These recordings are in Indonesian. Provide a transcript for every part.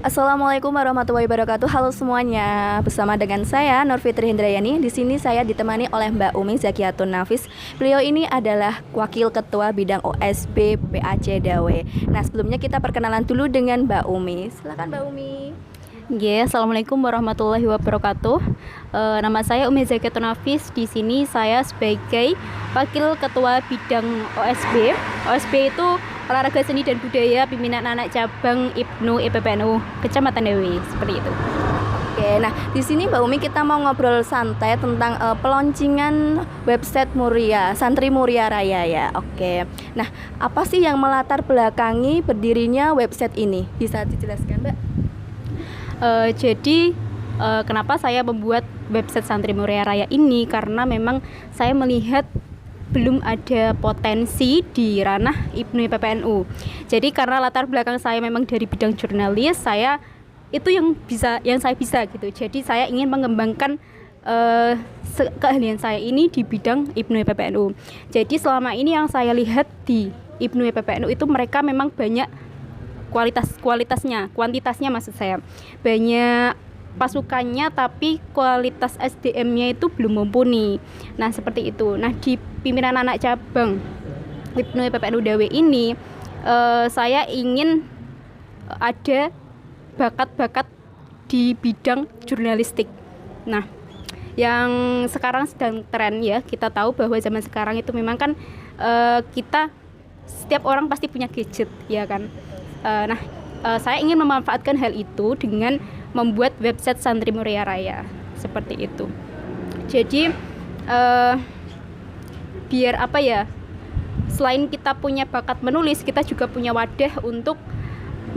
Assalamualaikum warahmatullahi wabarakatuh. Halo semuanya. Bersama dengan saya Nur Fitri Hindrayani. Di sini saya ditemani oleh Mbak Umi Zakiyatun Nafis. Beliau ini adalah Wakil Ketua Bidang OSB PAC Dawe. Nah, sebelumnya kita perkenalan dulu dengan Mbak Umi. Silakan Mbak Umi. Assalamualaikum warahmatullahi wabarakatuh. Nama saya Umi Zakiyatun Nafis. Di sini saya sebagai Wakil Ketua Bidang OSB. OSB itu Olahraga Seni dan Budaya Pimpinan Anak Cabang IPNU IPPNU Kecamatan Dewi, seperti itu. Oke, nah di sini Mbak Umi kita mau ngobrol santai tentang peluncingan website Muria, Santri Muria Raya ya. Oke, nah apa sih yang melatar belakangi berdirinya website ini? Bisa dijelaskan Mbak? Kenapa saya membuat website Santri Muria Raya ini? Karena memang saya melihat belum ada potensi di ranah IPNU IPPNU. Jadi karena latar belakang saya memang dari bidang jurnalis, saya itu yang saya bisa gitu. Jadi saya ingin mengembangkan keahlian saya ini di bidang IPNU IPPNU. Jadi selama ini yang saya lihat di IPNU IPPNU itu mereka memang banyak kuantitasnya maksud saya. Banyak pasukannya tapi kualitas SDM-nya itu belum mumpuni. Nah, seperti itu. Nah, di pimpinan anak cabang IPNU IPPNU Dawe ini saya ingin ada bakat-bakat di bidang jurnalistik. Nah, yang sekarang sedang tren ya, kita tahu bahwa zaman sekarang itu memang kan setiap orang pasti punya gadget ya kan. Saya ingin memanfaatkan hal itu dengan membuat website Santri Muria Raya seperti itu. Jadi biar apa ya, selain kita punya bakat menulis, kita juga punya wadah untuk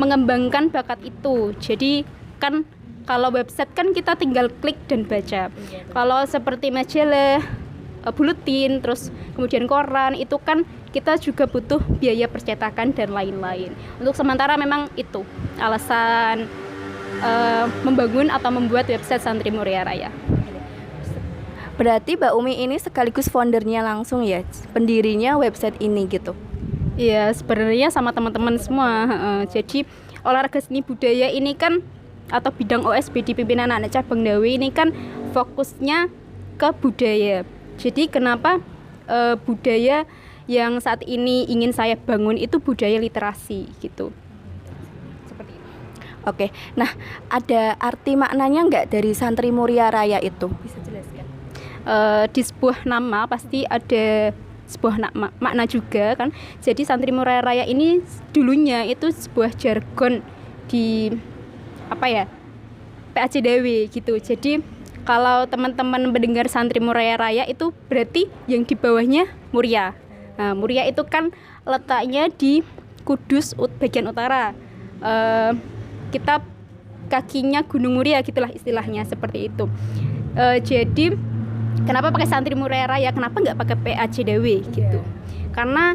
mengembangkan bakat itu. Jadi kan kalau website kan kita tinggal klik dan baca. Kalau seperti majalah, buletin, terus kemudian koran, itu kan kita juga butuh biaya percetakan dan lain-lain. Untuk sementara memang itu alasan membangun atau membuat website Santri Muria Raya. Berarti Mbak Umi ini sekaligus foundernya langsung ya, pendirinya website ini gitu? Iya, sebenarnya sama teman-teman semua. Jadi olahraga seni budaya ini kan atau bidang OSB di pimpinan anak cabang Dawe ini kan fokusnya ke budaya. Jadi kenapa budaya yang saat ini ingin saya bangun itu budaya literasi gitu. Oke, nah ada arti maknanya nggak dari Santri Muria Raya itu? Bisa jelaskan? Di sebuah nama pasti ada sebuah makna juga kan. Jadi Santri Muria Raya ini dulunya itu sebuah jargon di PAC Dawe gitu. Jadi kalau teman-teman mendengar Santri Muria Raya itu berarti yang di bawahnya Muria. Nah, Muria itu kan letaknya di Kudus bagian utara. Kita kakinya Gunung Muria gitulah istilahnya, seperti itu. Jadi kenapa pakai Santri Muria Raya, kenapa nggak pakai PAC Dawe gitu? Karena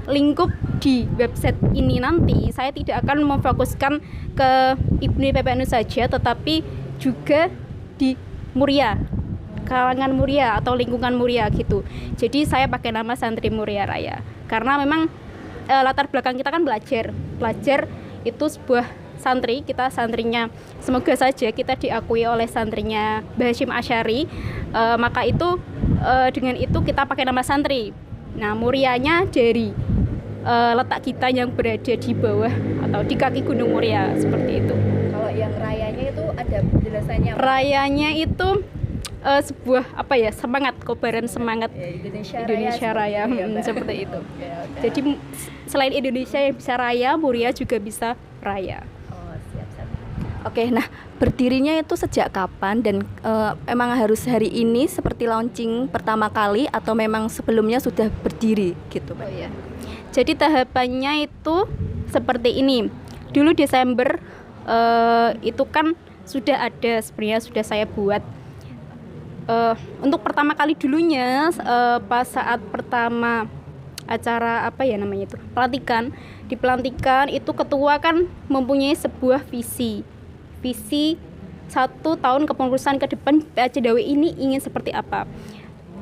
lingkup di website ini nanti saya tidak akan memfokuskan ke IPNU IPPNU saja, tetapi juga di Muria, kalangan Muria atau lingkungan Muria gitu. Jadi saya pakai nama Santri Muria Raya karena memang latar belakang kita kan belajar itu sebuah santri, kita santrinya, semoga saja kita diakui oleh santrinya Mbah Hasyim Asy'ari, maka itu dengan itu kita pakai nama santri. Nah, Murianya dari letak kita yang berada di bawah atau di kaki Gunung Muria, seperti itu. Kalau yang rayanya itu ada penjelasannya? Rayanya itu sebuah semangat, kobaran semangat Indonesia Raya, seperti itu. Jadi selain Indonesia yang bisa raya, Muria juga bisa raya. Oke, nah berdirinya itu sejak kapan dan emang harus hari ini seperti launching pertama kali atau memang sebelumnya sudah berdiri gitu Pak? Jadi tahapannya itu seperti ini. Dulu Desember itu kan sudah ada, sebenarnya sudah saya buat. Untuk pertama kali dulunya pas saat pertama acara pelantikan. Di pelantikan itu ketua kan mempunyai sebuah visi 1 tahun kepengurusan ke depan PAC Dawe ini ingin seperti apa.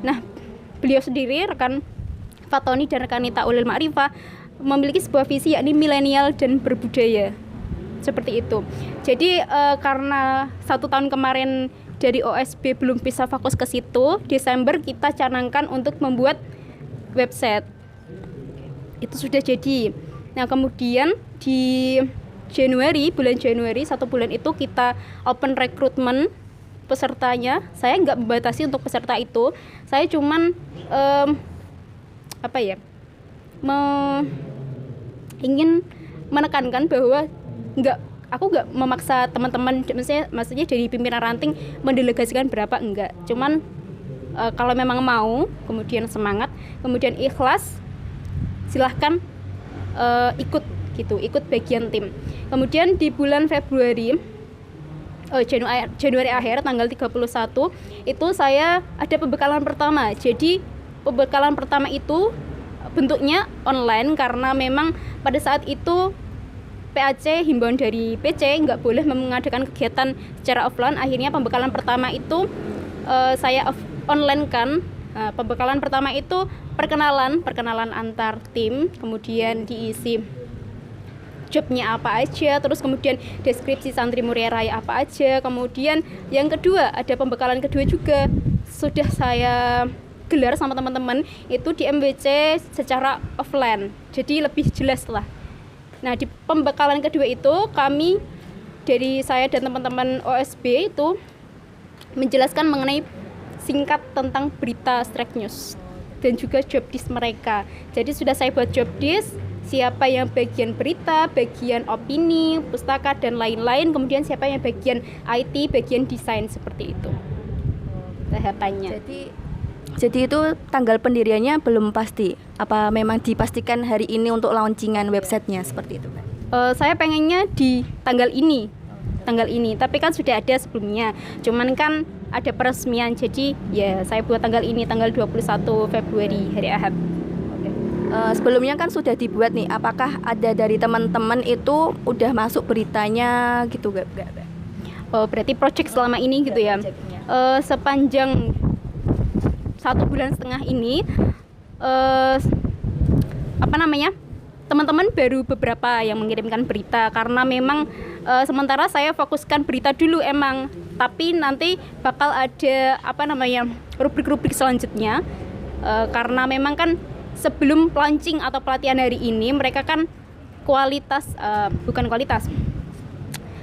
Nah, beliau sendiri, rekan Fatoni dan rekan Nita Ulil Ma'rifah, memiliki sebuah visi yakni milenial dan berbudaya. seperti itu. Jadi karena 1 tahun kemarin dari OSB belum bisa fokus ke situ, Desember kita canangkan untuk membuat website. Itu sudah jadi. Nah kemudian di bulan Januari 1 bulan itu kita open recruitment pesertanya. Saya nggak membatasi untuk peserta itu, saya cuman ingin menekankan bahwa aku nggak memaksa teman-teman, maksudnya dari pimpinan ranting mendelegasikan berapa, enggak. Cuman kalau memang mau, kemudian semangat, kemudian ikhlas, silahkan ikut bagian tim. Kemudian di bulan Januari akhir tanggal 31 itu saya ada pembekalan pertama. Jadi pembekalan pertama itu bentuknya online karena memang pada saat itu PAC, himbauan dari PC, nggak boleh mengadakan kegiatan secara offline. Akhirnya pembekalan pertama itu saya online kan. Pembekalan pertama itu perkenalan antar tim, kemudian diisi jobnya apa aja, terus kemudian deskripsi Santri Muria Raya apa aja. Kemudian yang kedua, ada pembekalan kedua juga sudah saya gelar sama teman-teman itu di MWC secara offline, jadi lebih jelas lah. Nah di pembekalan kedua itu kami dari saya dan teman-teman OSB itu menjelaskan mengenai singkat tentang berita strike news dan juga job desk mereka. Jadi sudah saya buat job desk, siapa yang bagian berita, bagian opini, pustaka dan lain-lain, kemudian siapa yang bagian IT, bagian desain, seperti itu tahapannya. Jadi itu tanggal pendiriannya belum pasti. Apa memang dipastikan hari ini untuk launcingan websitenya seperti itu? Saya pengennya di tanggal ini, tapi kan sudah ada sebelumnya. Cuman kan ada peresmian, jadi ya saya buat tanggal ini, tanggal 21 Februari, hari Ahad. Sebelumnya kan sudah dibuat nih, apakah ada dari teman-teman itu udah masuk beritanya gitu gak? Berarti project selama ini gitu ya. Sepanjang 1,5 bulan ini teman-teman baru beberapa yang mengirimkan berita, karena memang sementara saya fokuskan berita dulu emang, tapi nanti bakal ada rubrik-rubrik selanjutnya, karena memang kan sebelum launching atau pelatihan hari ini mereka kan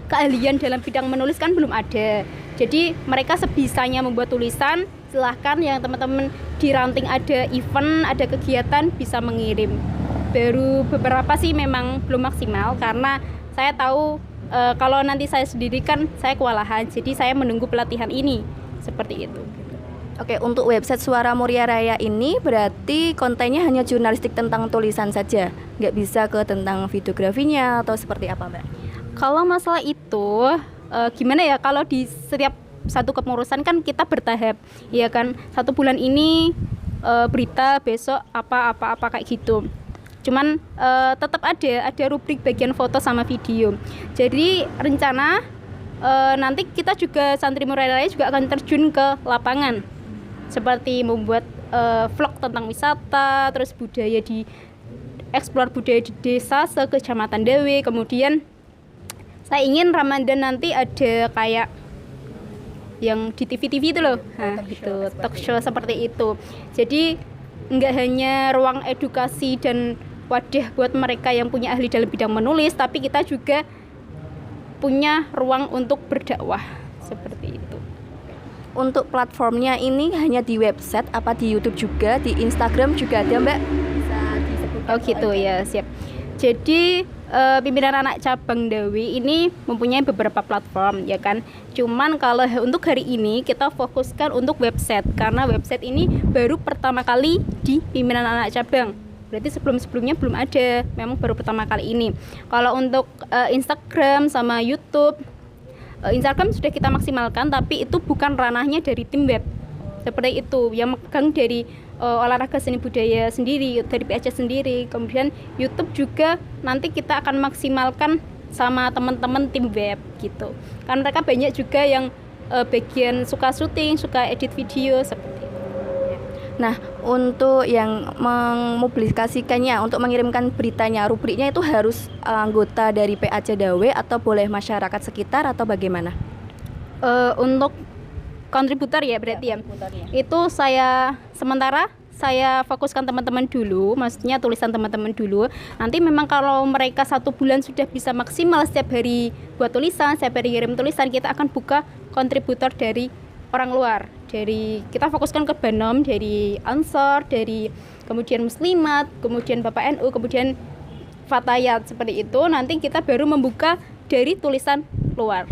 keahlian dalam bidang menulis kan belum ada. Jadi mereka sebisanya membuat tulisan, silahkan yang teman-teman di ranting ada event, ada kegiatan bisa mengirim. Baru beberapa sih memang belum maksimal karena saya tahu kalau nanti saya sendiri kan saya kewalahan, jadi saya menunggu pelatihan ini, seperti itu. Oke, untuk website Suara Muria Raya ini berarti kontennya hanya jurnalistik tentang tulisan saja, nggak bisa ke tentang videografinya atau seperti apa, Mbak? Kalau masalah itu gimana ya, kalau di setiap satu kepengurusan kan kita bertahap, ya kan, 1 bulan ini berita, besok apa kayak gitu. Cuman tetap ada rubrik bagian foto sama video. Jadi rencana nanti kita juga Santri Muria Raya juga akan terjun ke lapangan, seperti membuat vlog tentang wisata, terus eksplor budaya di desa sekecamatan Dewi. Kemudian saya ingin Ramadan nanti ada kayak yang di TV itu loh, talk show seperti itu. Jadi nggak hanya ruang edukasi dan wadah buat mereka yang punya ahli dalam bidang menulis, tapi kita juga punya ruang untuk berdakwah, seperti itu. Untuk platformnya ini hanya di website apa di YouTube juga, di Instagram juga ada, Mbak? Bisa disebutkan? Oh gitu ya, siap. Jadi pimpinan anak cabang Dewi ini mempunyai beberapa platform, ya kan. Cuman kalau untuk hari ini kita fokuskan untuk website, karena website ini baru pertama kali di pimpinan anak cabang. Berarti sebelumnya belum ada, memang baru pertama kali ini. Kalau untuk Instagram sama YouTube, Instagram sudah kita maksimalkan, tapi itu bukan ranahnya dari tim web. Seperti itu, yang megang dari olahraga seni budaya sendiri, dari PAC sendiri. Kemudian YouTube juga nanti kita akan maksimalkan sama teman-teman tim web gitu. Kan mereka banyak juga yang bagian suka syuting, suka edit video, seperti itu. Nah, untuk yang mempublikasikannya, untuk mengirimkan beritanya, rubriknya itu harus anggota dari PA Cedawe atau boleh masyarakat sekitar atau bagaimana? Untuk kontributor ya berarti ya. Itu sementara saya fokuskan teman-teman dulu, maksudnya tulisan teman-teman dulu. Nanti memang kalau mereka 1 bulan sudah bisa maksimal setiap hari buat tulisan, setiap hari kirim tulisan, kita akan buka kontributor dari orang luar. Kita fokuskan ke Banom, dari Ansor, dari kemudian Muslimat, kemudian Bapak NU, kemudian Fatayat, seperti itu. Nanti kita baru membuka dari tulisan luar.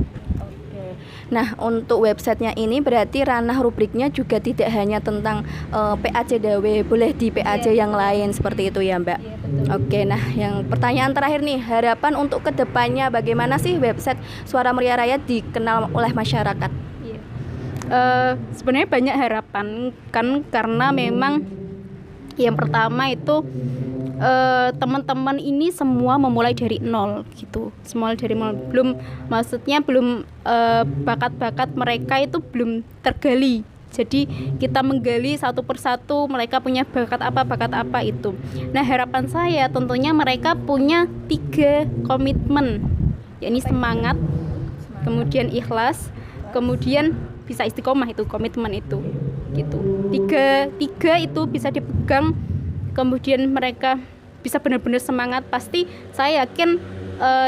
Nah, untuk websitenya ini berarti ranah rubriknya juga tidak hanya tentang PA Cedawe, boleh di PAJ yang lain seperti itu ya Mbak? Iya, betul. Oke, nah yang pertanyaan terakhir nih, harapan untuk kedepannya bagaimana sih website Suara Muria Rakyat dikenal oleh masyarakat? Iya. Sebenarnya banyak harapan kan, karena memang yang pertama itu teman-teman ini semua memulai dari nol gitu, semua dari nol, belum bakat-bakat mereka itu belum tergali. Jadi kita menggali satu persatu mereka punya bakat apa itu. Nah, harapan saya tentunya mereka punya 3 komitmen, yakni semangat, kemudian ikhlas, kemudian bisa istiqomah, itu komitmen itu gitu. Tiga itu bisa dipegang, kemudian mereka bisa benar-benar semangat. Pasti saya yakin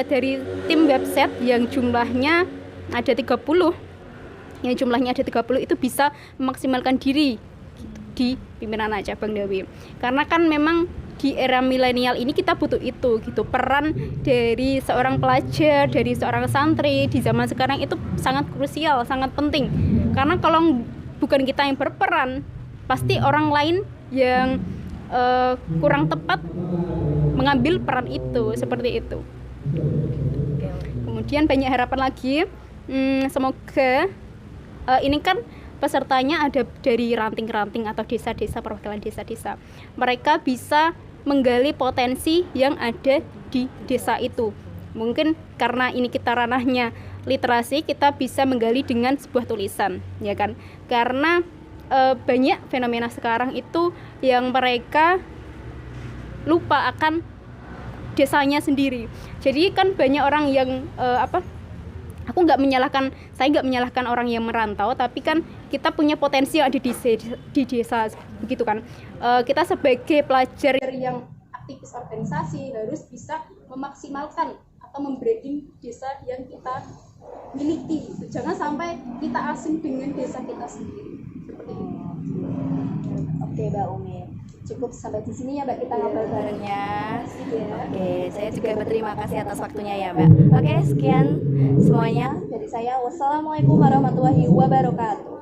dari tim website yang jumlahnya ada 30 itu bisa memaksimalkan diri gitu, di pimpinan cabang Dawe. Karena kan memang di era milenial ini kita butuh itu gitu, peran dari seorang pelajar, dari seorang santri di zaman sekarang itu sangat krusial, sangat penting. Karena kalau bukan kita yang berperan, pasti orang lain yang kurang tepat mengambil peran itu, seperti itu. Kemudian banyak harapan lagi, semoga ini kan pesertanya ada dari ranting-ranting atau desa-desa, perwakilan desa-desa. Mereka bisa menggali potensi yang ada di desa itu. Mungkin karena ini kita ranahnya literasi, kita bisa menggali dengan sebuah tulisan, ya kan? Karena banyak fenomena sekarang itu yang mereka lupa akan desanya sendiri. Jadi kan banyak orang yang saya nggak menyalahkan orang yang merantau, tapi kan kita punya potensi yang ada di desa begitu kan. Kita sebagai pelajar yang aktivis organisasi harus bisa memaksimalkan atau membranding desa yang kita miliki. Jangan sampai kita asing dengan desa kita sendiri. Seperti itu. Oke, Mbak Umi. Cukup sampai di sini ya Mbak, kita ngobrol barengnya. Oke, saya juga berterima kasih atas waktunya ya Mbak. Oke, sekian semuanya dari saya. Wassalamualaikum warahmatullahi wabarakatuh.